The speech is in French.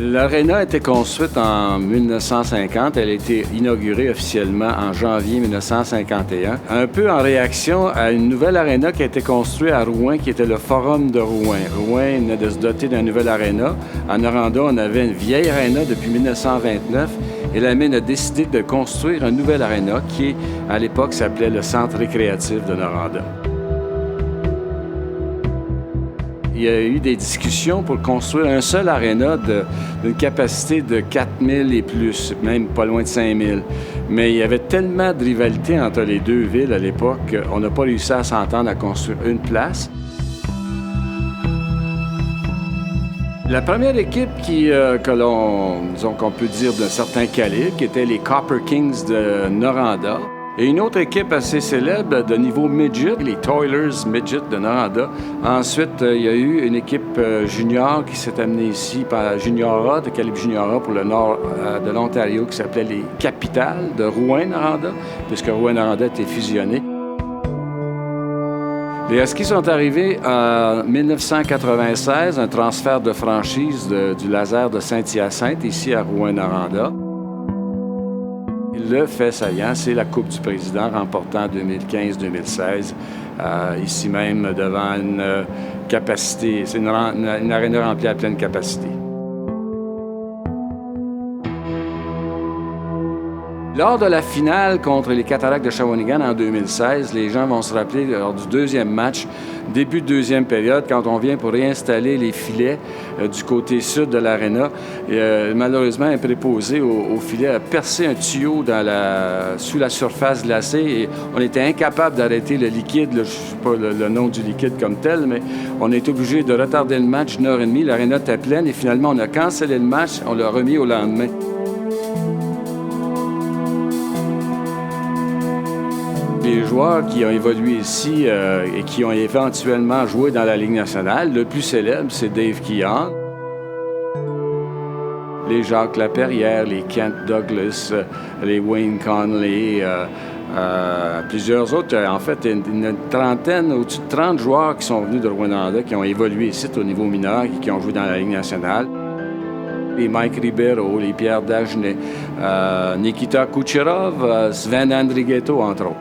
L'aréna a été construite en 1950. Elle a été inaugurée officiellement en janvier 1951. Un peu en réaction à une nouvelle aréna qui a été construite à Rouen, qui était le Forum de Rouen. Rouen venait de se doter d'un nouvel aréna. En Noranda, on avait une vieille aréna depuis 1929. Et la mine a décidé de construire un nouvel aréna qui, à l'époque, s'appelait le Centre récréatif de Noranda. Il y a eu des discussions pour construire un seul aréna d'une capacité de 4000 et plus, même pas loin de 5000. Mais il y avait tellement de rivalité entre les deux villes à l'époque qu'on n'a pas réussi à s'entendre à construire une place. La première équipe qu'on peut dire d'un certain calibre, qui était les Copper Kings de Noranda. Et une autre équipe assez célèbre de niveau midget, les Toilers Midget de Noranda. Ensuite, il y a eu une équipe junior qui s'est amenée ici par Juniora, de calibre Juniora pour le nord de l'Ontario, qui s'appelait les Capitals de Rouyn-Noranda, puisque Rouyn-Noranda était fusionné. Les Huskies sont arrivés en 1996, un transfert de franchise du Laser de Saint-Hyacinthe, ici à Rouyn-Noranda. Le fait saillant, c'est la Coupe du Président remportée en 2015-2016, ici même devant une capacité, c'est une aréna remplie à pleine capacité. Lors de la finale contre les Cataractes de Shawinigan en 2016, les gens vont se rappeler lors du deuxième match, début de deuxième période, quand on vient pour réinstaller les filets du côté sud de l'aréna. Malheureusement, un préposé au filet a percé un tuyau sous la surface glacée et on était incapable d'arrêter le liquide. Je ne sais pas le nom du liquide comme tel, mais on a été obligé de retarder le match d'une heure et demie. L'aréna était pleine et finalement, on a cancellé le match, on l'a remis au lendemain. Les joueurs qui ont évolué ici et qui ont éventuellement joué dans la Ligue nationale, le plus célèbre, c'est Dave Keon. Les Jacques Laperrière, les Kent Douglas, les Wayne Conley, plusieurs autres. En fait, une trentaine, au-dessus de 30 joueurs qui sont venus de Rwanda, qui ont évolué ici au niveau mineur et qui ont joué dans la Ligue nationale. Les Mike Ribeiro, les Pierre Dagenet, Nikita Kucherov, Sven Andrighetto, entre autres.